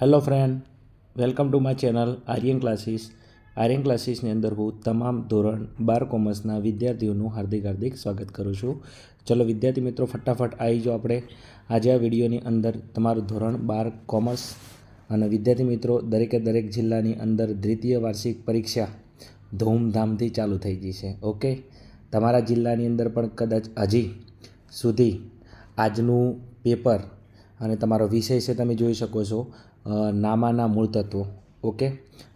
Hello friend, welcome to my channel Aryan classes. Aryan ક્લાસીસની અંદર હું તમામ ધોરણ 12 કોમર્સના વિદ્યાર્થીઓનું હાર્દિક સ્વાગત કરું છું. ચલો વિદ્યાર્થી મિત્રો, ફટાફટ આવી જાઓ. આપણે આજે આ વિડીયોની અંદર તમારું ધોરણ 12 કોમર્સ અને વિદ્યાર્થી મિત્રો દરેક જિલ્લાની અંદર દ્વિતીય વાર્ષિક પરીક્ષા ધૂમધામથી ચાલુ થઈ ગઈ છે. ઓકે, તમારા જિલ્લાની અંદર પણ કદાચ હજી સુધી આજનું પેપર અને તમારો વિષય છે તમે જોઈ શકો છો નામાના મૂળ તત્વો. ઓકે,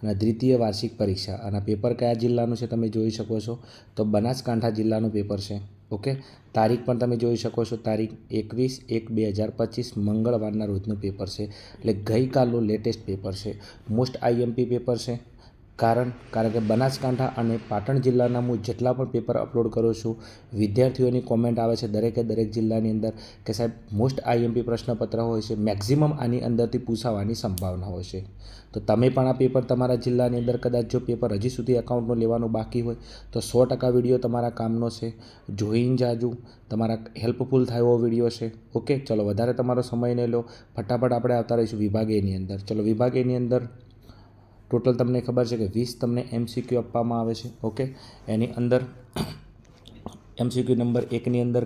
અને દ્વિતીય વાર્ષિક પરીક્ષા અને પેપર કયા જિલ્લાનું છે તમે જોઈ શકો છો તો બનાસકાંઠા જિલ્લાનું પેપર છે. ઓકે, તારીખ પણ તમે જોઈ શકો છો, તારીખ 21/1/2025 મંગળવારના રોજનું પેપર છે. એટલે ગઈકાલનું લેટેસ્ટ પેપર છે. મોસ્ટ આઈએમપી પેપર છે. કારણ કે બનાસકાંઠા અને પાટણ જિલ્લાના હું જેટલા પણ પેપર અપલોડ કરું છું, વિદ્યાર્થીઓની કોમેન્ટ આવે છે દરેક જિલ્લાની અંદર કે સાહેબ મોસ્ટ આઈએમપી પ્રશ્નપત્ર હોય છે, મેક્ઝિમમ આની અંદરથી પૂછાવાની સંભાવના હોય છે. તો તમે પણ આ પેપર તમારા જિલ્લાની અંદર કદાચ જો પેપર હજી સુધી એકાઉન્ટમાં લેવાનું બાકી હોય તો 100% વિડીયો તમારા કામનો છે. જોઈને જાજુ, તમારા હેલ્પફુલ થાય એવો વિડીયો છે. ઓકે, ચલો વધારે તમારો સમય નહીં લો, ફટાફટ આપણે આવતા રહીશું વિભાગ એની અંદર. ચલો વિભાગ એની અંદર ટોટલ તમને ખબર છે કે 20 તમને MCQ આપવામાં આવે છે. ઓકે, એની અંદર MCQ નંબર 1ની અંદર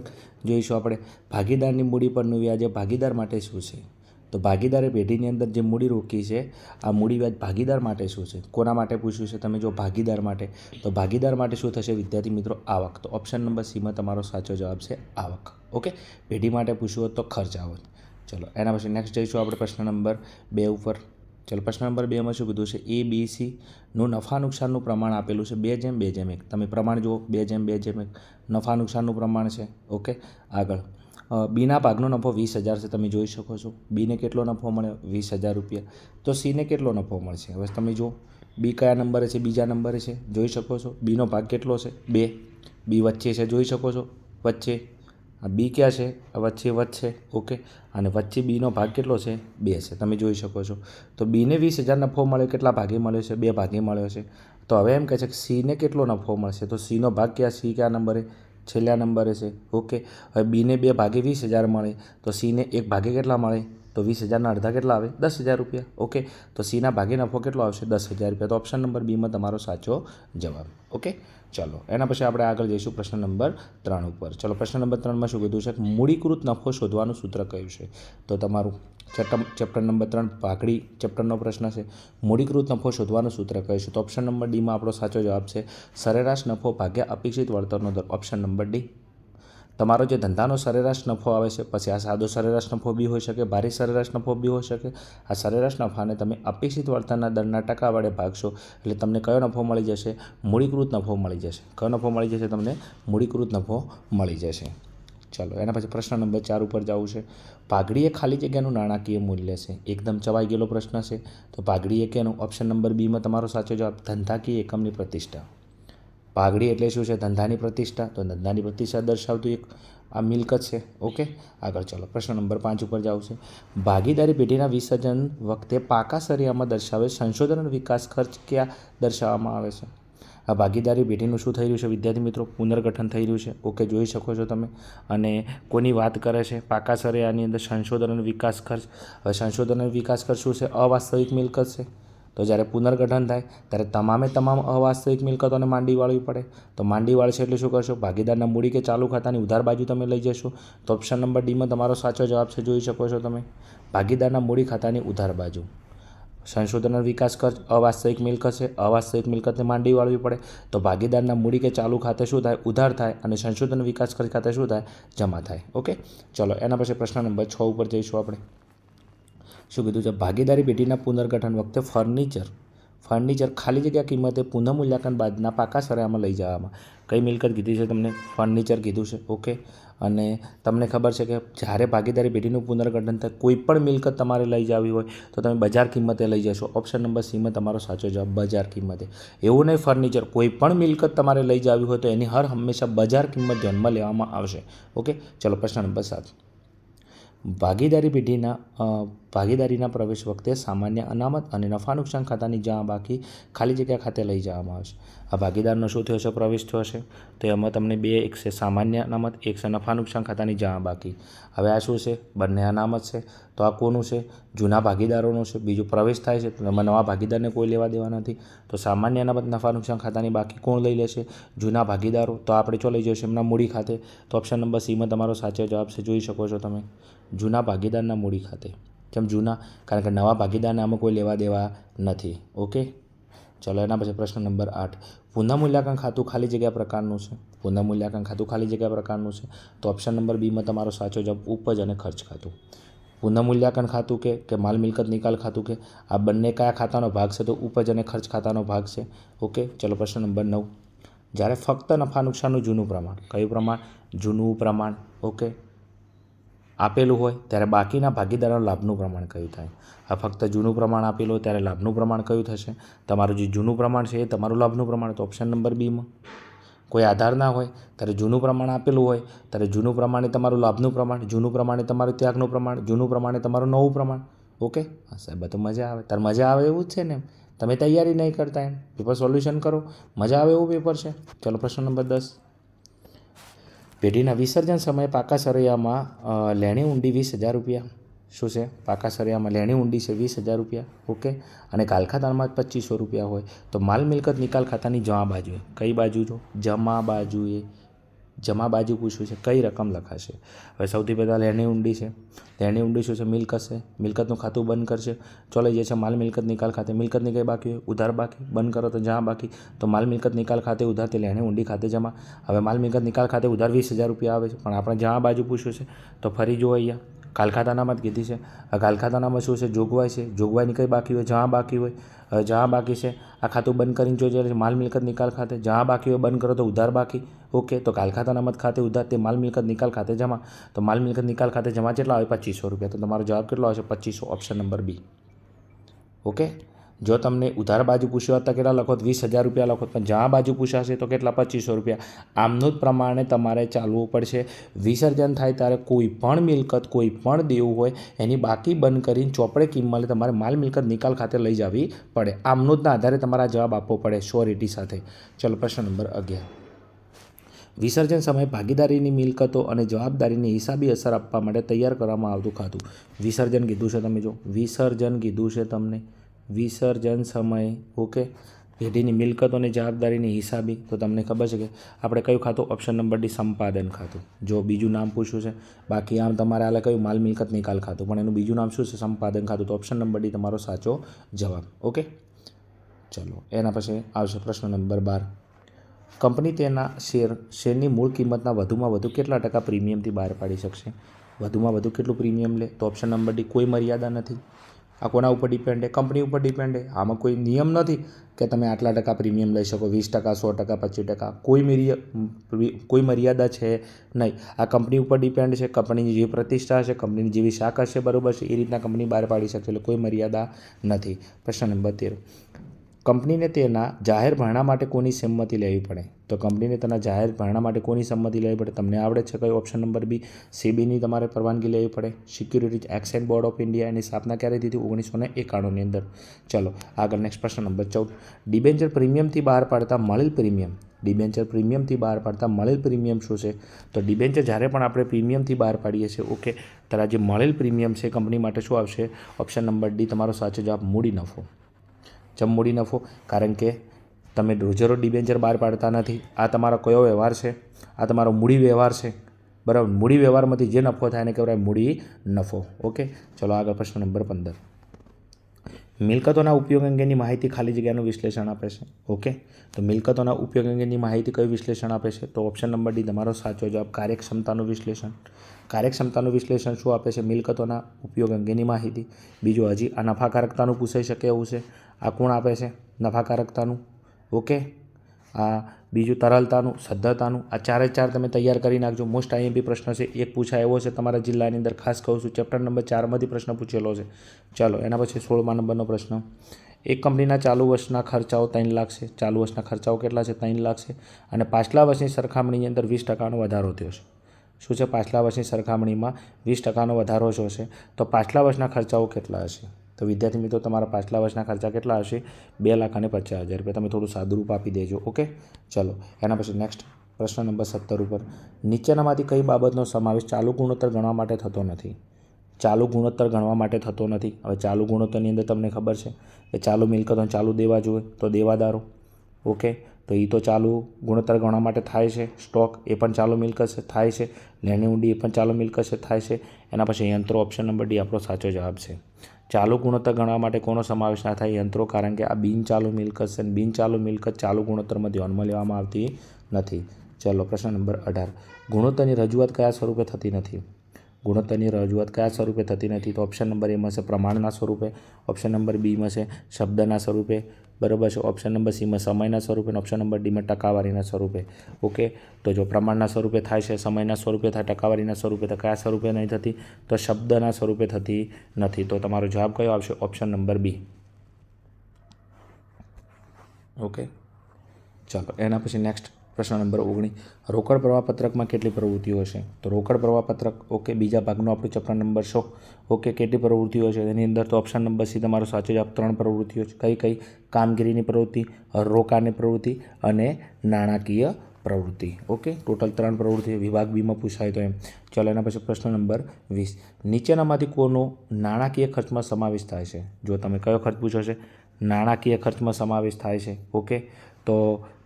જોઈશું આપણે ભાગીદારની મૂડી પરનું વ્યાજ ભાગીદાર માટે શું છે. તો ભાગીદારે પેઢીની અંદર જે મૂડી રોકી છે, આ મૂડી વ્યાજ ભાગીદાર માટે શું છે, કોના માટે પૂછ્યું છે તમે જો ભાગીદાર માટે, તો ભાગીદાર માટે શું થશે વિદ્યાર્થી મિત્રો? આવક. તો ઓપ્શન નંબર સીમાં તમારો સાચો જવાબ છે આવક. ઓકે, પેઢી માટે પૂછ્યું હોત તો ખર્ચ આવત. ચલો એના પછી નેક્સ્ટ જઈશું આપણે પ્રશ્ન નંબર 2 ઉપર. ચલો પ્રશ્ન નંબર 2માં શું કીધું છે? ABC નું નફા નુકસાનનું પ્રમાણ આપેલું છે 2:2:1. તમે પ્રમાણ જુઓ, 2:2:1 નફા નુકસાનનું પ્રમાણ છે. ઓકે, આગળ બીના ભાગનો નફો 20,000 છે. તમે જોઈ શકો છો બીને કેટલો નફો મળ્યો? 20,000 રૂપિયા. તો સીને કેટલો નફો મળશે? હવે તમે જુઓ બી કયા નંબરે છે? બીજા નંબરે છે. જોઈ શકો છો બીનો ભાગ કેટલો છે? 2. બી વચ્ચે છે, જોઈ શકો છો વચ્ચે. આ બી ક્યાં છે? વચ્ચે. ઓકે, અને વચ્ચે બીનો ભાગ કેટલો છે? 2 છે. તમે જોઈ શકો છો. તો બીને 20,000 નફો મળ્યો, કેટલા ભાગે મળ્યો છે? 2 ભાગે મળ્યો છે. તો હવે એમ કહે છે કે સીને કેટલો નફો મળશે? તો સીનો ભાગ ક્યાં? સી કયા નંબરે? છેલ્લા નંબરે છે. ઓકે, હવે બીને 2 ભાગે 20,000 મળે તો સીને 1 ભાગે કેટલા મળે? તો 20,000ના અડધા કેટલા આવે? 10,000 રૂપિયા. ઓકે, તો સીના ભાગે નફો કેટલો આવશે? 10,000 રૂપિયા. તો ઓપ્શન નંબર બીમાં તમારો સાચો જવાબ. ઓકે, ચલો એના પછી આપણે આગળ જઈશું પ્રશ્ન નંબર 3 ઉપર. ચલો પ્રશ્ન નંબર 3માં શું કીધું છે? મૂડીકૃત નફો શોધવાનું સૂત્ર કયું છે? તો તમારું ચેપ્ટર નંબર 3 ભાગડી ચેપ્ટરનો પ્રશ્ન છે. મૂડીકૃત નફો શોધવાનું સૂત્ર કયું છે? તો ઓપ્શન નંબર ડીમાં આપણો સાચો જવાબ છે સરેરાશ નફો ભાગ્યા અપેક્ષિત વળતરનો દર. Option number D. તમારો જે ધંધાનો સરેરાશ નફો આવે છે, પછી આ સાદો સરેરાશ નફો બી હોઈ શકે, ભારી સરેરાશ નફો બી હોઈ શકે. આ સરેરાશ નફાને તમે અપેક્ષિત વળતરના દરના ટકા વડે ભાગશો એટલે તમને કયો નફો મળી જશે? મૂડીકૃત નફો મળી જશે. કયો નફો મળી જશે તમને? મૂડીકૃત નફો મળી જશે. ચલો એના પછી પ્રશ્ન નંબર 4 ઉપર જવું છે. ભાગડી એ ખાલી જગ્યાનું નાણાકીય મૂલ્ય છે. એકદમ ચવાઈ ગયેલો પ્રશ્ન છે. તો ભાગડી એ કેનું? ઓપ્શન નંબર બીમાં તમારો સાચો જવાબ ધંધાકીય એકમની પ્રતિષ્ઠા. ભાગડી એટલે શું છે? ધંધાની પ્રતિષ્ઠા. તો ધંધાની પ્રતિષ્ઠા દર્શાવતું એક આ મિલકત છે. ઓકે, આગળ ચલો પ્રશ્ન નંબર 5 ઉપર જાવ છે. ભાગીદારી પેઢીના વિસર્જન વખતે પાકા સરિયામાં દર્શાવે સંશોધન અને વિકાસ ખર્ચ ક્યાં દર્શાવવામાં આવે છે? આ ભાગીદારી પેઢીનું શું થઈ રહ્યું છે વિદ્યાર્થી મિત્રો? પુનર્ગઠન થઈ રહ્યું છે. ઓકે, જોઈ શકો છો તમે. અને કોની વાત કરે છે? પાકા સરિયાની અંદર સંશોધન અને વિકાસ ખર્ચ. હવે સંશોધન અને વિકાસ ખર્ચ શું છે? અવાસ્તવિક મિલકત છે. તો જ્યારે પુનર્ગઠન થાય ત્યારે તમામ અવાસ્તવિક મિલકતોને માંડી વાળવી પડે. તો માંડી વાળશે એટલે શું કરશો? ભાગીદારના મૂડી કે ચાલુ ખાતાની ઉધાર બાજુ તમે લઈ જશો. તો ઓપ્શન નંબર ડીમાં તમારો સાચો જવાબ છે. જોઈ શકો છો તમે ભાગીદારના મૂડી ખાતાની ઉધાર બાજુ. સંશોધન અને વિકાસ ખર્ચ અવાસ્તવિક મિલકત છે. અવાસ્તવિક મિલકતને માંડી વાળવી પડે. તો ભાગીદારના મૂડી કે ચાલુ ખાતે શું થાય? ઉધાર થાય. અને સંશોધન વિકાસ ખર્ચ ખાતે શું થાય? જમા થાય. ઓકે, ચલો એના પછી પ્રશ્ન નંબર 6 ઉપર જઈશું આપણે. શું કીધું છે? ભાગીદારી પેઢીના પુનર્ગઠન વખતે ફર્નિચર ખાલી જગ્યા કિંમતે પુનઃમૂલ્યાંકન બાદના પાકા સરિયામાં લઈ જવામાં. કઈ મિલકત કીધી છે તમને? ફર્નિચર કીધું છે. ઓકે, અને તમને ખબર છે કે જ્યારે ભાગીદારી પેઢીનું પુનર્ગઠન થાય કોઈ પણ મિલકત તમારે લઈ જવી હોય તો તમે બજાર કિંમતે લઈ જશો. ઓપ્શન નંબર સીમાં તમારો સાચો જવાબ બજાર કિંમતે. એવું નહીં ફર્નિચર, કોઈ પણ મિલકત તમારે લઈ જવી હોય તો એની હંમેશા બજાર કિંમત ધ્યાનમાં લેવામાં આવશે. ઓકે, ચલો પ્રશ્ન નંબર 7. ભાગીદારી ભાગીદારીના પ્રવેશ વખતે સામાન્ય અનામત અને નફા નુકસાન ખાતાની જમા બાકી ખાલી જગ્યા ખાતે લઈ જવામાં આવશે. આ ભાગીદારનો શું થયો છે? પ્રવેશ થયો છે. તો એમાં તમને બે, એક છે સામાન્ય અનામત, એક છે નફા નુકસાન ખાતાની જમા બાકી. હવે આ શું છે? બંને અનામત છે. તો આ કોનું છે? જૂના ભાગીદારોનું છે. બીજું પ્રવેશ થાય છે તો એમાં નવા ભાગીદારને કોઈ લેવા દેવા નથી. તો સામાન્ય અનામત નફા નુકસાન ખાતાની બાકી કોણ લઈ લેશે? જૂના ભાગીદારો. તો આપણે ચો લઈ જશે એમના મૂડી ખાતે. તો ઓપ્શન નંબર સીમાં તમારો સાચો જવાબ છે. જોઈ શકો છો તમે, જૂના ભાગીદારના મૂડી ખાતે. કેમ જૂના? કારણ કે નવા ભાગીદારને આમાં કોઈ લેવા દેવા નથી. ઓકે, ચલો એના પછી પ્રશ્ન નંબર 8. પુનઃમૂલ્યાંકન ખાતું ખાલી જગ્યા પ્રકારનું છે. પુનઃમૂલ્યાંકન ખાતું ખાલી જગ્યા પ્રકારનું છે. તો ઓપ્શન નંબર બીમાં તમારો સાચો જવાબ ઉપજ અને ખર્ચ ખાતું. પુનઃમૂલ્યાંકન ખાતું કે માલ મિલકત નિકાલ ખાતું કે આ બંને કયા ખાતાનો ભાગ છે? તો ઉપજ અને ખર્ચ ખાતાનો ભાગ છે. ઓકે, ચલો પ્રશ્ન નંબર 9. જ્યારે ફક્ત નફા નુકસાનનું જૂનું પ્રમાણ, કયું પ્રમાણ? જૂનું પ્રમાણ. ઓકે, આપેલું હોય ત્યારે બાકીના ભાગીદારોના લાભનું પ્રમાણ કયું થાય? આ ફક્ત જૂનું પ્રમાણ આપેલું હોય ત્યારે લાભનું પ્રમાણ કયું થશે? તમારું જે જૂનું પ્રમાણ છે એ તમારું લાભનું પ્રમાણ. તો ઓપ્શન નંબર બીમાં. કોઈ આધાર ના હોય ત્યારે જૂનું પ્રમાણ આપેલું હોય ત્યારે જૂનું પ્રમાણે તમારું લાભનું પ્રમાણ, જૂનું પ્રમાણે તમારું ત્યાગનું પ્રમાણ, જૂનું પ્રમાણે તમારું નવું પ્રમાણ. ઓકે, હા સાહેબ, તો મજા આવે. તાર મજા આવે એવું જ છે ને? તમે તૈયારી નહીં કરતા એમ પેપર સોલ્યુશન કરો, મજા આવે એવું પેપર છે. ચલો પ્રશ્ન નંબર 10. પેઢીના વિસર્જન સમયે પાકા સરૈયામાં લેણી ઊંડી 20,000 રૂપિયા. શું છે? પાકા સરૈયામાં લેણી ઊંડી છે 20,000 રૂપિયા. ઓકે, અને કાલખાતામાં 2500 રૂપિયા હોય તો માલ મિલકત નિકાલ ખાતાની જમા બાજુએ, કઈ બાજુ? જો જમા બાજુએ, જમા બાજુ પૂછ્યું છે, કઈ રકમ લખાશે? હવે સૌથી પહેલાં લેણી ઊંડી છે. લેણી ઊંડી શું છે? મિલકત છે. મિલકતનું ખાતું બંધ કરશે, ચોલાઈ જાય છે માલ મિલકત નિકાલ ખાતે. મિલકતની કઈ બાકી હોય? ઉધાર બાકી. બંધ કરો તો જમા બાકી. તો માલ મિલકત નિકાલ ખાતે ઉધાર, તે લેણી ઊંડી ખાતે જમા. હવે માલ મિલકત નિકાલ ખાતે ઉધાર 20,000 રૂપિયા આવે છે, પણ આપણે જમા બાજુ પૂછ્યું છે. તો ફરી જો અહીંયા કાલખાતાનામાં જ કીધી છે. આ કાલખાતાનામાં શું છે? જોગવાઈ છે. જોગવાઈની કઈ બાકી હોય? જમા બાકી હોય. હવે જમા બાકી છે, આ ખાતું બંધ કરીને જોઈએ માલ મિલકત નિકાલ ખાતે. જમા બાકી હોય, બંધ કરો તો ઉધાર બાકી. ઓકે, તો કાલખાતાનામત ખાતે ઉધાર, તે માલ મિલકત નિકાલ ખાતે જમા. તો માલ મિલકત નિકાલ ખાતે જમા કેટલા આવે? 2500 રૂપિયા. તો તમારો જવાબ કેટલો આવશે? 2500. ઓપ્શન નંબર બી. ઓકે, જો તમને ઉધાર બાજુ પૂછ્યો હતા કેટલા લખો? 20,000 રૂપિયા લખો. પણ જમા બાજુ પૂછાશે તો કેટલા? 2500 રૂપિયા. આમનું જ પ્રમાણે તમારે ચાલવું પડશે. વિસર્જન થાય ત્યારે કોઈ પણ મિલકત, કોઈ પણ દેવું હોય એની બાકી બંધ કરીને ચોપડે કિંમતે તમારે માલ મિલકત નિકાલ ખાતે લઈ જવી પડે. આમનું જ ના આધારે તમારા જવાબ આપવો પડે શ્યોરિટી સાથે. ચલો પ્રશ્ન નંબર 11. વિસર્જન સમયે ભાગીદારીની મિલકતો અને જવાબદારીની હિસાબી અસર આપવા માટે તૈયાર કરવામાં આવતું ખાતું. વિસર્જન કીધું છે, તમે જો વિસર્જન કીધું છે તમને. વિસર્જન સમયે ઓકે પેઢીની મિલકતો અને જવાબદારીની હિસાબી. તો તમને ખબર છે કે આપણે કયું ખાતું? ઓપ્શન નંબર ડી સંપાદન ખાતું. જો બીજું નામ પૂછ્યું છે, બાકી આમ તમારે આલે કયું? માલ મિલકત નિકાલ ખાતું, પણ એનું બીજું નામ શું છે? સંપાદન ખાતું. તો ઓપ્શન નંબર ડી તમારો સાચો જવાબ. ઓકે, ચલો એના પછી આવશે પ્રશ્ન નંબર 12. કંપની તેના શેરની મૂળ કિંમતના વધુમાં વધુ કેટલા ટકા પ્રીમિયમથી બહાર પાડી શકશે? વધુમાં વધુ કેટલું પ્રીમિયમ લે? તો ઓપ્શન નંબર ડી કોઈ મર્યાદા નથી. આ કોના ઉપર ડિપેન્ડ? કંપની ઉપર ડિપેન્ડ. આમાં કોઈ નિયમ નથી કે તમે આટલા ટકા પ્રીમિયમ લઈ શકો, 20%, 100%, 25%. કોઈ મર્યાદા છે નહીં. આ કંપની ઉપર ડિપેન્ડ છે. કંપનીની જેવી પ્રતિષ્ઠા હશે, કંપનીની જેવી શાખ હશે, બરાબર છે, એ રીતના કંપની બહાર પાડી શકશે. એટલે કોઈ મર્યાદા નથી. પ્રશ્ન નંબર 13. કંપનીને તેના જાહેર ભરણા માટે કોની સંમતિ લેવી પડે? તો કંપનીને તેના જાહેર ભરણા માટે કોની સંમતિ લેવી પડે? તમને આવડે છે કયો? ઓપ્શન નંબર બી સેબીની તમારે પરવાનગી લેવી પડે. Securities exchange board of India એની સ્થાપના ક્યારે થઈ હતી? 1991ની અંદર. ચલો આગળ નેક્સ્ટ પ્રશ્ન નંબર 14. ડિબેન્ચર પ્રીમિયમથી બહાર પાડતા મળેલ પ્રીમિયમ. ડિબેન્ચર પ્રીમિયમથી બહાર પાડતા મળેલ પ્રીમિયમ શું છે? તો ડિબેન્ચર જ્યારે પણ આપણે પ્રીમિયમથી બહાર પાડીએ છીએ, ઓકે, ત્યારે જે મળેલ પ્રીમિયમ છે કંપની માટે શું આવશે? ઓપ્શન નંબર ડી તમારો સાચો જવાબ મૂડી નફો. ચમ મૂડી નફો? કારણ કે તમે રોજેરોજ ડિબેન્ચર બહાર પાડતા નથી. આ તમારો કયો વ્યવહાર છે? આ તમારો મૂડી વ્યવહાર છે, બરાબર. મૂડી વ્યવહારમાંથી જે નફો થાય એને કહેવાય મૂડી નફો. ઓકે, ચલો આગળ પ્રશ્ન નંબર 15. મિલકતોના ઉપયોગ અંગેની માહિતી ખાલી જગ્યાનું વિશ્લેષણ આપે છે. ઓકે, તો મિલકતોના ઉપયોગ અંગેની માહિતી કયું વિશ્લેષણ આપે છે? તો ઓપ્શન નંબર ડી તમારો સાચો જવાબ કાર્યક્ષમતાનું વિશ્લેષણ. કાર્યક્ષમતાનું વિશ્લેષણ શું આપે છે? મિલકતોના ઉપયોગ અંગેની માહિતી. બીજું હજી આ નફાકારકતાનું પૂછાઈ શકે એવું છે. આ કોણ આપે છે? નફાકારકતાનું. ઓકે, આ બીજું તરલતાનું, સદ્ધરતાનું. આ ચારે ચાર તમે તૈયાર કરી નાખજો. મોસ્ટ આઈએમપી પ્રશ્ન છે. એક પૂછાય એવો છે તમારા જિલ્લાની અંદર, ખાસ કહું છું. ચેપ્ટર નંબર 4માંથી પ્રશ્ન પૂછેલો છે. ચાલો એના પછી 16મા નંબરનો પ્રશ્ન. એક કંપનીના ચાલુ વર્ષના ખર્ચાઓ 3 લાખ છે. ચાલુ વર્ષના ખર્ચાઓ કેટલા છે? 3 લાખ છે. અને પાછલા વર્ષની સરખામણીની અંદર 20%નો વધારો થયો છે. શું છે? પાછલા વર્ષની સરખામણીમાં 20% વધારો જો છે તો પાછલા વર્ષના ખર્ચાઓ કેટલા હશે? તો વિદ્યાર્થી મિત્રો તમારા પાછલા વર્ષના ખર્ચા કેટલા હશે? 2,50,000 રૂપિયા. તમે થોડું સાદુરૂપ આપી દેજો. ઓકે, ચલો એના પછી નેક્સ્ટ પ્રશ્ન નંબર 17 ઉપર નીચેનામાંથી કઈ બાબતનો સમાવેશ ચાલુ ગુણોત્તર ગણવા માટે થતો નથી? ચાલુ ગુણોત્તર ગણવા માટે થતો નથી. હવે ચાલુ ગુણોત્તરની અંદર તમને ખબર છે કે ચાલુ મિલકતો ચાલુ દેવા જોઈએ તો દેવાદારો. ઓકે, તો એ તો ચાલુ ગુણોત્તર ગણવા માટે થાય છે. સ્ટોક એ પણ ચાલુ મિલકત છે, થાય છે. લેણી ઊંડી એ પણ ચાલુ મિલકત છે, થાય છે. એના પછી યંત્રો, ઓપ્શન નંબર ડી આપણો સાચો જવાબ છે. ચાલુ ગુણોત્તર ગણવા માટે કોનો સમાવેશ ના થાય? યંત્રો, કારણ કે આ બિનચાલુ મિલકત છે. બિનચાલુ મિલકત ચાલુ ગુણોત્તરમાં ધ્યાનમાં લેવામાં આવતી નથી. ચલો પ્રશ્ન નંબર 18 ગુણોત્તરની રજૂઆત કયા સ્વરૂપે થતી નથી? ગુણોત્તરની રજૂઆત કયા સ્વરૂપે થતી નથી? તો ઓપ્શન નંબર એમાં છે પ્રમાણના સ્વરૂપે, ઓપ્શન નંબર બીમાં છે શબ્દના સ્વરૂપે, બરાબર છે. ઓપ્શન નંબર સીમાં સમયના સ્વરૂપે, ઓપ્શન નંબર ડીમાં ટકાવારીના સ્વરૂપે. ઓકે, તો જો પ્રમાણના સ્વરૂપે થાય છે, સમયના સ્વરૂપે થાય, ટકાવારીના સ્વરૂપે, તો કયા સ્વરૂપે નહીં થતી? તો શબ્દના સ્વરૂપે થતી નથી. તો તમારો જવાબ કયો આવશે? ઓપ્શન નંબર બી. ઓકે, ચાલો એના પછી નેક્સ્ટ પ્રશ્ન નંબર 19 રોકડ પ્રવાહપત્રકમાં કેટલી પ્રવૃત્તિઓ છે? તો રોકડ પ્રવાહપત્રક, ઓકે, બીજા ભાગનું આપણું ચેપ્ટર નંબર 100. ઓકે, કેટલી પ્રવૃત્તિઓ છે એની અંદર? તો ઓપ્શન નંબર સી તમારો સાચો જવાબ. 3 પ્રવૃત્તિઓ છે. કઈ કઈ? કામગીરીની પ્રવૃત્તિ, રોકાણની પ્રવૃત્તિ અને નાણાકીય પ્રવૃત્તિ. ઓકે, ટોટલ 3 પ્રવૃત્તિ વિભાગ બીમાં પૂછાય તો એમ. ચાલો એના પછી પ્રશ્ન નંબર 20 નીચેનામાંથી કોનો નાણાકીય ખર્ચમાં સમાવેશ થાય છે? જો તમે કયો ખર્ચ પૂછો છે? નાણાકીય ખર્ચમાં સમાવેશ થાય છે. ઓકે, તો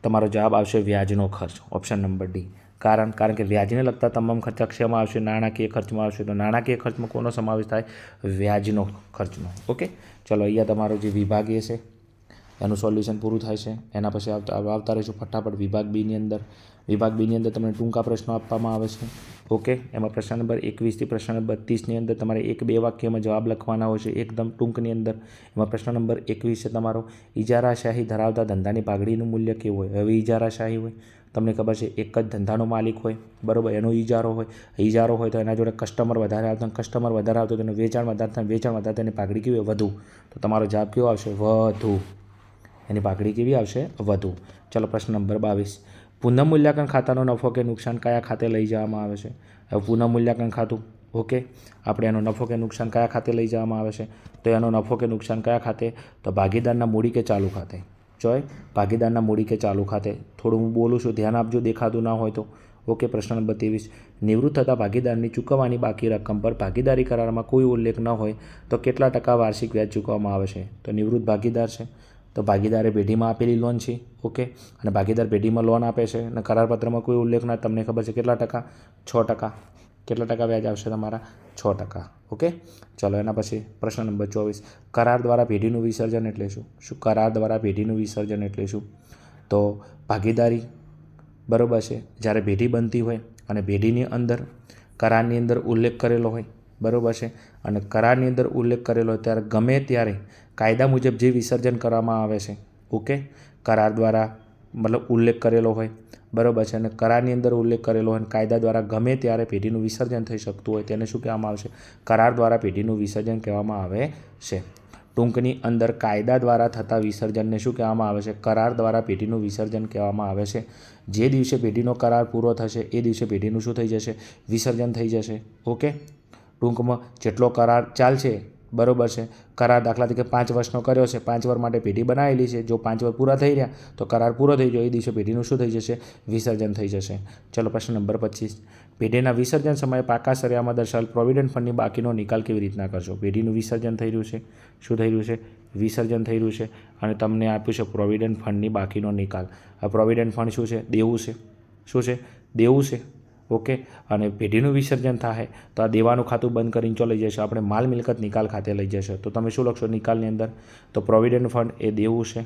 તમારો જવાબ આવશે વ્યાજનો ખર્ચ, ઓપ્શન નંબર ડી. કારણ કે વ્યાજને લગતા તમામ ખર્ચા શેમાં આવશે? નાણાકીય ખર્ચમાં આવશે. તો નાણાકીય ખર્ચમાં કોનો સમાવેશ થાય? વ્યાજનો ખર્ચનો. ઓકે, ચલો અહીંયા તમારો જે વિભાગ એ છે એનું સોલ્યુશન પૂરું થાય છે. એના પછી આવતા રહીશું ફટાફટ વિભાગ બીની અંદર. વિભાગ બીની અંદર તમને ટૂંકા પ્રશ્નો આપવામાં આવે છે. ઓકે, એમાં પ્રશ્ન નંબર 21 પ્રશ્ન નંબર 30ની અંદર તમારે 1-2 વાક્યમાં જવાબ લખવાના હોય છે એકદમ ટૂંકની અંદર. એમાં પ્રશ્ન નંબર 21 છે તમારો ઇજારાશાહી ધરાવતા ધંધાની પાઘડીનું મૂલ્ય કેવું હોય? હવે ઇજારાશાહી હોય, તમને ખબર છે એક જ ધંધાનો માલિક હોય, બરાબર, એનો ઇજારો હોય તો એના જોડે કસ્ટમર વધારે આવતો તો એનું વેચાણ વધારતા એની પાઘડી કેવી હોય? વધુ. તો તમારો જવાબ કેવો આવશે? વધુ. એની પાઘડી કેવી આવશે? વધુ. ચલો પ્રશ્ન નંબર 22 પુનઃમૂલ્યાંકન ખાતાનો નફો કે નુકસાન કયા ખાતે લઈ જવામાં આવે છે? હવે પુનઃમૂલ્યાંકન ખાતું, ઓકે, આપણે એનો નફો કે નુકસાન કયા ખાતે લઈ જવામાં આવે છે? તો એનો નફો કે નુકસાન કયા ખાતે? તો ભાગીદારના મૂડી કે ચાલુ ખાતે. ભાગીદારના મૂડી કે ચાલુ ખાતે. થોડું હું બોલું છું, ધ્યાન આપજો દેખાતું ના હોય તો. ઓકે, પ્રશ્ન નંબર 23 નિવૃત્ત થતા ભાગીદારની ચૂકવવાની બાકી રકમ પર ભાગીદારી કરારમાં કોઈ ઉલ્લેખ ન હોય તો કેટલા ટકા વાર્ષિક વ્યાજ ચૂકવવામાં આવે છે? તો નિવૃત્ત ભાગીદાર છે તો ભાગીદારે પેઢીમાં આપેલી લોન છે. ઓકે, અને ભાગીદાર પેઢીમાં લોન આપે છે અને કરારપત્રમાં કોઈ ઉલ્લેખ ના, તમને ખબર છે કેટલા ટકા? 6%. કેટલા ટકા વ્યાજ આવશે તમારા? 6%. ઓકે, ચલો એના પછી પ્રશ્ન નંબર 24 કરાર દ્વારા પેઢીનું વિસર્જન એટલે શું? કરાર દ્વારા પેઢીનું વિસર્જન એટલે શું? તો ભાગીદારી, બરાબર છે, જ્યારે પેઢી બનતી હોય અને પેઢીની અંદર કરારની અંદર ઉલ્લેખ કરેલો હોય, બરાબર છે, અને કરારની અંદર ઉલ્લેખ કરેલો હોય ત્યારે ગમે ત્યારે કાયદા મુજબ જે વિસર્જન કરવામાં આવે છે, ઓકે, કરાર દ્વારા મતલબ ઉલ્લેખ કરેલો હોય, બરાબર છે, અને કરારની અંદર ઉલ્લેખ કરેલો હોય અને કાયદા દ્વારા ગમે ત્યારે પેઢીનું વિસર્જન થઈ શકતું હોય તેને શું કહેવામાં આવશે? કરાર દ્વારા પેઢીનું વિસર્જન કહેવામાં આવે છે. ટૂંકની અંદર કાયદા દ્વારા થતા વિસર્જનને શું કહેવામાં આવે છે? કરાર દ્વારા પેઢીનું વિસર્જન કહેવામાં આવે છે. જે દિવસે પેઢીનો કરાર પૂરો થશે એ દિવસે પેઢીનું શું થઈ જશે? વિસર્જન થઈ જશે. ઓકે, ટૂંકમાં જેટલો કરાર ચાલશે, બરાબર છે, કરાર દાખલા તરીકે 5 વર્ષનો કર્યો છે, 5 વર્ષ માટે પેઢી બનાવેલી છે, જો 5 વર્ષ પૂરા થઈ રહ્યા તો કરાર પૂરો થઈ ગયો, એ દિવસે પેઢીનું શું થઈ જશે? વિસર્જન થઈ જશે. ચલો પ્રશ્ન નંબર 25 પેઢીના વિસર્જન સમયે પાકા સરિયામાં દર્શાવેલ પ્રોવિડન્ટ ફંડની બાકીનો નિકાલ કેવી રીતના કરશો? પેઢીનું વિસર્જન થઈ રહ્યું છે, શું થઈ રહ્યું છે? વિસર્જન થઈ રહ્યું છે, અને તમને આપ્યું છે પ્રોવિડન્ટ ફંડની બાકીનો નિકાલ. આ પ્રોવિડન્ટ ફંડ શું છે? દેવું છે. શું છે? દેવું છે. ઓકે, અને પેઢીનું વિસર્જન થાય તો આ દેવાનું ખાતું બંધ કરીને ચો લઈ જશે? આપણે માલ મિલકત નિકાલ ખાતે લઈ જશે. તો તમે શું લખશો નિકાલની અંદર? તો પ્રોવિડન્ટ ફંડ એ દેવું છે.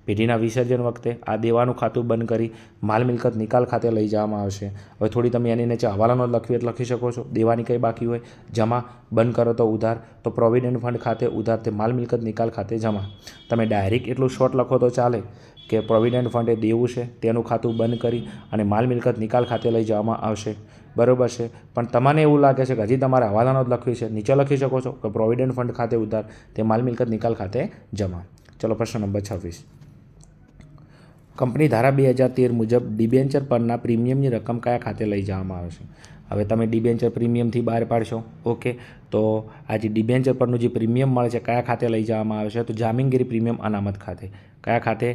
પેઢીના વિસર્જન વખતે આ દેવાનું ખાતું બંધ કરી માલ મિલકત નિકાલ ખાતે લઈ જવામાં આવશે. હવે થોડી તમે એની નીચે હવાલાનો લખવી એટલે લખી શકો છો. દેવાની કંઈ બાકી હોય? જમા. બંધ કરો તો ઉધાર. તો પ્રોવિડન્ટ ફંડ ખાતે ઉધાર, તે માલ મિલકત નિકાલ ખાતે જમા. તમે ડાયરેક્ટ એટલું શોર્ટ લખો તો ચાલે કે પ્રોવિડન્ટ ફંડ એ દેવું છે, તેનું ખાતું બંધ કરી અને માલ મિલકત નિકાલ ખાતે લઈ જવામાં આવશે, બરાબર છે. પણ તમને એવું લાગે છે કે હજી તમારે હવાલાનો જ લખવી છે, નીચે લખી શકો છો કે પ્રોવિડન્ટ ફંડ ખાતે ઉધાર, તે માલ મિલકત નિકાલ ખાતે જમા. ચલો પ્રશ્ન નંબર 26 કંપની ધારા 2013 મુજબ ડિબેન્ચર પરના પ્રીમિયમની રકમ કયા ખાતે લઈ જવામાં આવે છે? હવે તમે ડિબેન્ચર પ્રીમિયમથી બહાર પાડશો. ઓકે, તો આ જે ડિબેન્ચર પરનું જે પ્રીમિયમ મળે છે કયા ખાતે લઈ જવામાં આવે છે? તો જામીનગીરી પ્રીમિયમ અનામત ખાતે. કયા ખાતે?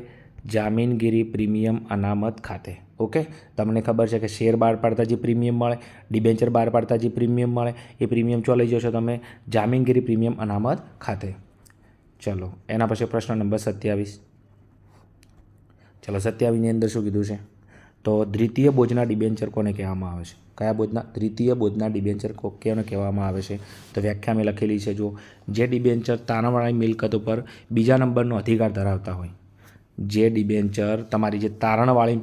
જામીનગીરી પ્રીમિયમ અનામત ખાતે. ઓકે, તમને ખબર છે કે શેર બહાર પાડતા જે પ્રીમિયમ મળે, ડિબેન્ચર બહાર પાડતા જે પ્રીમિયમ મળે, એ પ્રીમિયમ ચો લઈ જશો તમે? જામીનગીરી પ્રીમિયમ અનામત ખાતે. ચલો એના પછી પ્રશ્ન નંબર 27. ચલો 27ની અંદર શું કીધું છે? તો દ્વિતીય બોજના ડિબેન્ચર કોને કહેવામાં આવે છે? કયા બોજના? દ્વિતીય બોજના ડિબેન્ચર કોને કહેવામાં આવે છે? તો વ્યાખ્યા મેં લખેલી છે. જો જે ડિબેન્ચર તારણવાળી મિલકત ઉપર બીજા નંબરનો અધિકાર ધરાવતા હોય, જે ડિબેન્ચર તમારી જે તારણવાળી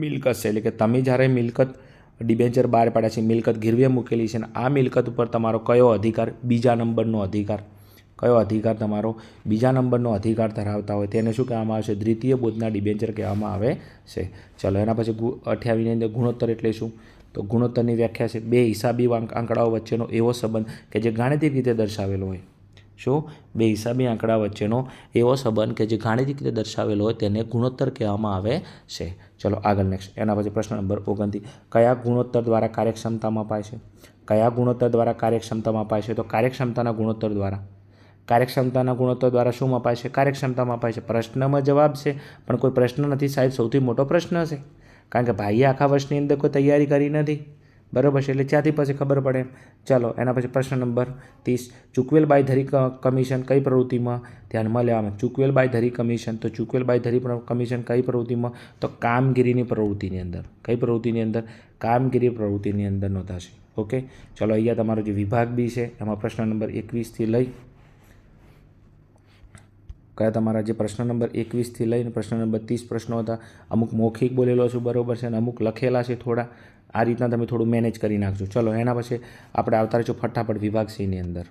મિલકત છે, એટલે કે તમે જ્યારે મિલકત ડિબેન્ચર બહાર પાડ્યા છે, મિલકત ગીરવે મૂકેલી છે, અને આ મિલકત ઉપર તમારો કયો અધિકાર? બીજા નંબરનો અધિકાર. કયો અધિકાર તમારો? બીજા નંબરનો અધિકાર ધરાવતા હોય તેને શું કહેવામાં આવે છે? દ્વિતીય બોજના ડિબેન્ચર કહેવામાં આવે છે. ચલો એના પછી 28ની અંદર ગુણોત્તર એટલે શું? તો ગુણોત્તરની વ્યાખ્યા છે બે હિસાબી આંકડાઓ વચ્ચેનો એવો સંબંધ કે જે ગાણિતિક રીતે દર્શાવેલો હોય. શું? બે હિસાબી આંકડા વચ્ચેનો એવો સંબંધ કે જે ગાણિતિક રીતે દર્શાવેલો હોય તેને ગુણોત્તર કહેવામાં આવે છે. ચલો આગળ નેક્સ્ટ. એના પછી પ્રશ્ન નંબર 29. કયા ગુણોત્તર દ્વારા કાર્યક્ષમતા મપાય છે? કયા ગુણોત્તર દ્વારા કાર્યક્ષમતા મપાય છે? તો કાર્યક્ષમતાના ગુણોત્તર દ્વારા. કાર્યક્ષમતાના ગુણોત્તર દ્વારા શું મપાય છે? કાર્યક્ષમતા મપાય છે. પ્રશ્નમાં જવાબ છે, પણ કોઈ પ્રશ્ન નથી સાહેબ, સૌથી મોટો પ્રશ્ન છે. કારણ કે ભાઈએ આખા વર્ષની અંદર કોઈ તૈયારી કરી નથી, બરાબર છે, એટલે ત્યાંથી પછી ખબર પડે એમ. ચાલો એના પછી પ્રશ્ન નંબર 30. ચૂકવેલ બાંયધરી કમિશન કઈ પ્રવૃત્તિમાં ધ્યાનમાં લેવામાં? ચૂકવેલ બાંયધરી કમિશન. તો ચૂકવેલ બાંયધરી કમિશન કઈ પ્રવૃત્તિમાં? તો કામગીરીની પ્રવૃત્તિની અંદર. કઈ પ્રવૃત્તિની અંદર? કામગીરી પ્રવૃત્તિની અંદર નોંધાશે. ઓકે, ચલો અહીંયા તમારો જે વિભાગ બી છે એમાં પ્રશ્ન નંબર 21થી લઈ કયા તમારા જે પ્રશ્ન નંબર 21થી લઈને પ્રશ્ન નંબર 30 પ્રશ્નો હતા. અમુક મૌખિક બોલેલો છું, બરાબર છે, અને અમુક લખેલા છે થોડા. આ રીતના તમે થોડું મેનેજ કરી નાખજો. ચલો એના પછી આપણે આવતા રહીશું ફટાફટ વિભાગ C ની અંદર.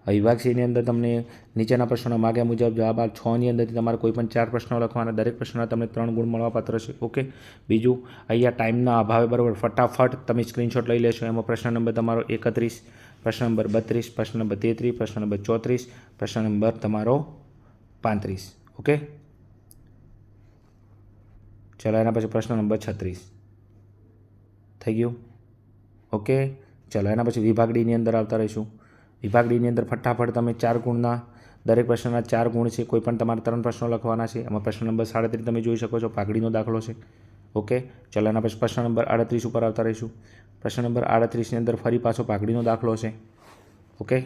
વિભાગ C ની અંદર તમને નીચેના પ્રશ્નોના માગ્યા મુજબ જવાબ 6ની અંદરથી તમારે કોઈ પણ 4 પ્રશ્નો લખવાના. દરેક પ્રશ્નના તમને 3 ગુણ મળવાપાત્ર છે. ઓકે, બીજું અહીંયા ટાઈમના અભાવે બરાબર ફટાફટ તમે સ્ક્રીનશોટ લઈ લેશો. એમાં પ્રશ્ન નંબર તમારો 31, પ્રશ્ન નંબર 32, પ્રશ્ન નંબર 33, પ્રશ્ન નંબર 34, પ્રશ્ન નંબર તમારો 35. ઓકે, ચલો એના પછી પ્રશ્ન નંબર 36 થઈ ગયું. ઓકે, ચલો એના પછી વિભાગ D ની અંદર આવતા રહીશું. વિભાગ D ની અંદર ફટાફટ તમે 4 ગુણના દરેક પ્રશ્નના 4 ગુણ છે. કોઈ પણ તમારે 3 પ્રશ્નો લખવાના છે. એમાં પ્રશ્ન નંબર 37 તમે જોઈ શકો છો, પાઘડીનો દાખલો છે. ઓકે, ચલો એના પછી પ્રશ્ન નંબર 38 ઉપર આવતા રહીશું. પ્રશ્ન નંબર 38ની અંદર ફરી પાછો પાઘડીનો દાખલો છે. ઓકે,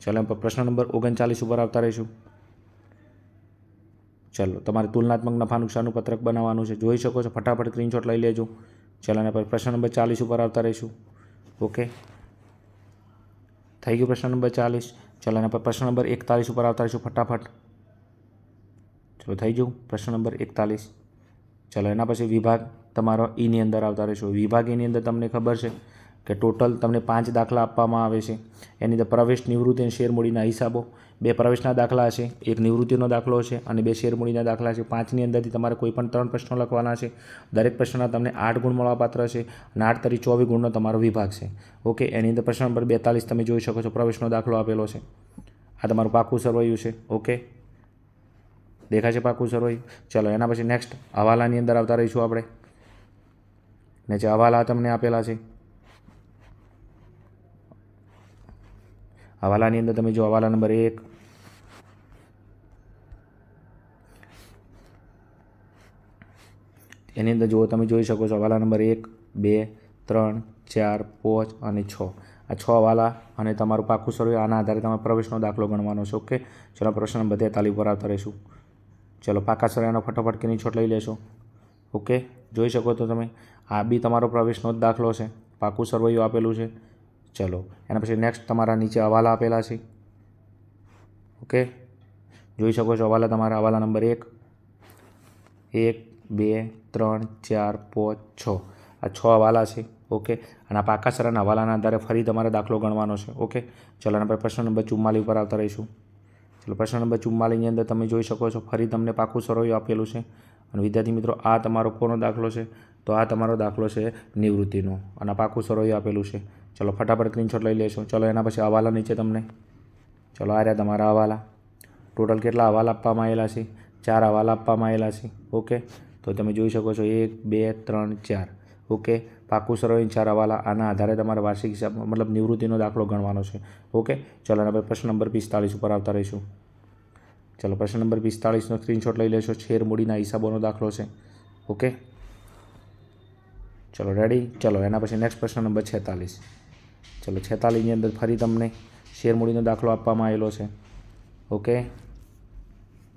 ચલો પ્રશ્ન નંબર 39 ઉપર આવતા રહીશું. ચલો તમારે તુલનાત્મક નફા નુકસાનનું પત્રક બનાવવાનું છે. જોઈ શકો છો, ફટાફટ સ્ક્રીનશોટ લઈ લેજો. ચલો એના પર પ્રશ્ન નંબર 40 ઉપર આવતા રહીશું. ઓકે, થઈ ગયું પ્રશ્ન નંબર 40. ચલો એના પર પ્રશ્ન નંબર 41 ઉપર આવતા રહીશું ફટાફટ. ચલો થઈ ગયું પ્રશ્ન નંબર 41. ચલો એના પછી વિભાગ તમારો E ની અંદર આવતા રહીશું. વિભાગ E ની અંદર તમને ખબર છે કે ટોટલ તમને 5 દાખલા આપવામાં આવે છે. એની અંદર પ્રવેશ, નિવૃત્તિ અને શેરમૂડીના હિસાબો. 2 પ્રવેશના દાખલા છે, 1 નિવૃત્તિનો દાખલો છે અને 2 શેરમૂડીના દાખલા છે. 5ની અંદરથી તમારે કોઈ પણ 3 પ્રશ્નો લખવાના છે. દરેક પ્રશ્નના તમને 8 ગુણ મળવાપાત્ર છે અને 8 તરી 24 ગુણનો તમારો વિભાગ છે. ઓકે, એની અંદર પ્રશ્ન નંબર 42 તમે જોઈ શકો છો, પ્રવેશનો દાખલો આપેલો છે. આ તમારું પાકું સરવૈયું છે. ઓકે, દેખાય છે પાકું સરવૈયું. ચલો એના પછી નેક્સ્ટ હવાલાની અંદર આવતા રહીશું આપણે. ને જે હવાલા તમને આપેલા છે, હવાલાની અંદર તમે જો હવાલા નંબર 1, એની અંદર જુઓ તમે જોઈ શકો છો હવાલા નંબર 1, 2, 3, 4, 5 અને 6. આ 6 હવાલા અને તમારું પાકું સરવૈયું. આના આધારે તમારે પ્રવેશનો દાખલો ગણવાનો છે. ઓકે, ચલો પ્રશ્ન નંબર 43 પર આવતા રહીશું. ચલો પાકા સરવૈયાનો ફટાફટ સ્ક્રીનશોટ લઈ લેશો. ઓકે, જોઈ શકો તો તમે આ બી તમારો પ્રવેશનો જ દાખલો છે. પાકું સરવૈયું આપેલું છે. ચલો એના પછી નેક્સ્ટ તમારા નીચે હવાલા આપેલા છે. ઓકે, જોઈ શકો છો હવાલા તમારા હવાલા નંબર 1, 2, 3, 4, 5, 6. આ 6 હવાલા છે. ઓકે, અને આ પાકા સરવૈયાના હવાલાના આધારે ફરી તમારે દાખલો ગણવાનો છે. ઓકે, ચલો એના પછી પ્રશ્ન નંબર 44 ઉપર આવતા રહીશું. ચલો પ્રશ્ન નંબર 44ની અંદર તમે જોઈ શકો છો ફરી તમને પાકું સરવૈયું આપેલું છે. અને વિદ્યાર્થી મિત્રો આ તમારો કોનો દાખલો છે? તો આ તમારો દાખલો છે નિવૃત્તિનો અને પાકું સરવૈયું આપેલું છે. ચલો ફટાફટ સ્ક્રીનશોટ લઈ લેશો. ચલો એના પછી હવાલા નીચે તમને, ચલો આ રહ્યા તમારા હવાલા. ટોટલ કેટલા હવાલા આપવામાં આવેલા છે? 4 હવાલા આપવામાં આવેલા છે. ઓકે, તો તમે જોઈ શકો છો 1, 2, 3, 4. ઓકે, પાકું સરવૈયું 4 હવાલા, આના આધારે તમારે વાર્ષિક હિસાબ મતલબ નિવૃત્તિનો દાખલો ગણવાનો છે. ઓકે, ચલો એના પર પ્રશ્ન નંબર 45 ઉપર આવતા રહીશું. ચલો પ્રશ્ન નંબર 45નો સ્ક્રીનશોટ લઈ લેશો. શેર મૂડીના હિસાબોનો દાખલો છે. ઓકે, ચલો રેડી. ચલો એના પછી નેક્સ્ટ પ્રશ્ન નંબર 46. ચલો 46ની અંદર ફરી તમને શેર મૂડીનો દાખલો આપવામાં આવેલો છે. ઓકે,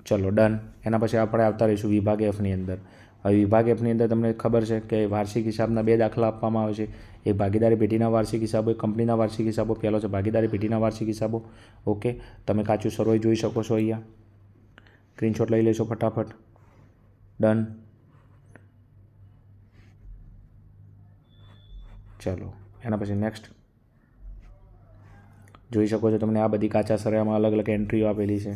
ચલો ડન. એના પછી આપણે આવતા રહીશું વિભાગ એફની અંદર. હવે વિભાગ એફની અંદર તમને ખબર છે કે વાર્ષિક હિસાબના 2 દાખલા આપવામાં આવે છે. એક ભાગીદારી પેઢીના વાર્ષિક હિસાબો, એક કંપનીના વાર્ષિક હિસાબો. પહેલો છે ભાગીદારી પેઢીના વાર્ષિક હિસાબો. ઓકે, તમે કાચું સરવૈયું જોઈ શકો છો અહીંયા. સ્ક્રીનશોટ લઈ લેશો ફટાફટ. ડન. ચલો એના પછી નેક્સ્ટ જોઈ શકો છો તમને આ બધી કાચા સરવૈયામાં અલગ અલગ એન્ટ્રીઓ આપેલી છે.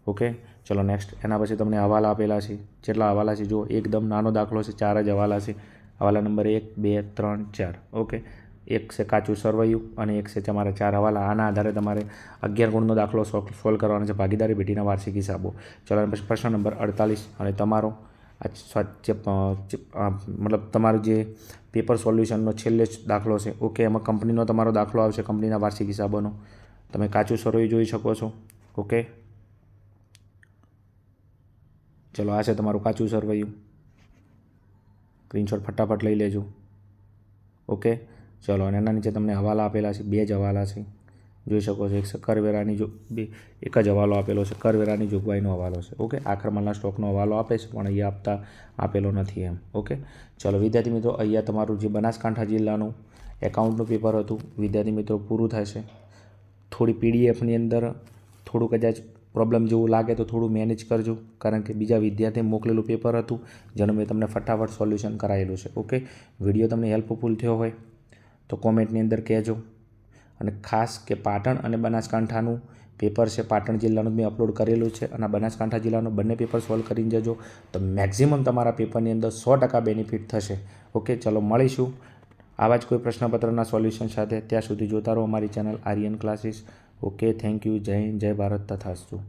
ઓકે, ચલો નેક્સ્ટ. એના પછી તમને હવાલા આપેલા છે. જેટલા હવાલા છે જો એકદમ નાનો દાખલો છે, 4 જ હવાલા છે. હવાલા નંબર 1, 2, 3, 4. ઓકે, એક છે કાચું સરવૈયું અને એક છે તમારા 4 હવાલા. આના આધારે તમારે 11 ગુણનો દાખલો સોલ્વ કરવાનો છે, ભાગીદારી પેઢીના વાર્ષિક હિસાબો. ચલો પછી પ્રશ્ન નંબર 48 અને તમારો મતલબ તમારું જે પેપર સોલ્યુશનનો છેલ્લે જ દાખલો છે. ઓકે, એમાં કંપનીનો તમારો દાખલો આવશે, કંપનીના વાર્ષિક હિસાબોનો. તમે કાચું સરવૈયું જોઈ શકો છો. ઓકે, ચલો આ છે તમારું કાચું સરવૈયું. સ્ક્રીનશોટ ફટાફટ લઈ લેજો. ઓકે, ચલો અને એના નીચે તમને હવાલા આપેલા છે. 2 જ હવાલા છે, જોઈ શકો છો. એક છે કરવેરાની એક જ હવાલો આપેલો છે, કરવેરાની જોગવાઈનો હવાલો છે. ઓકે, આખર માલના સ્ટોકનો હવાલો આપે છે પણ અહીંયા આપેલો નથી એમ. ઓકે, ચલો વિદ્યાર્થી મિત્રો, અહીંયા તમારું જે બનાસકાંઠા જિલ્લાનું એકાઉન્ટનું પેપર હતું વિદ્યાર્થી મિત્રો પૂરું થશે. થોડી પીડીએફની અંદર થોડું કદાચ પ્રોબ્લેમ જેવું લાગે તો થોડું મેનેજ કરજો, કારણ કે બીજા વિદ્યાર્થીએ મોકલેલું પેપર હતું જેનું મેં તમને ફટાફટ સોલ્યુશન કરાયેલું છે. ઓકે, વિડીયો તમને હેલ્પફુલ થયો હોય તો કોમેન્ટની અંદર કહેજો. અને ખાસ કે પાટણ અને બનાસકાંઠાનું પેપર છે, પાટણ જિલ્લાનું મેં અપલોડ કરેલું છે અને બનાસકાંઠા જિલ્લાનું બંને પેપર સોલ્વ કરીને જજો તો મેક્ઝિમમ તમારા પેપરની અંદર 100% બેનિફિટ થશે. ઓકે, ચલો મળીશું આવા જ કોઈ પ્રશ્નપત્રના સોલ્યુશન સાથે. ત્યાં સુધી જોતા રહો અમારી channel Aryan classes. Okay, thank you. જય હિન્દ, જય ભારત, તથાસ્તુ.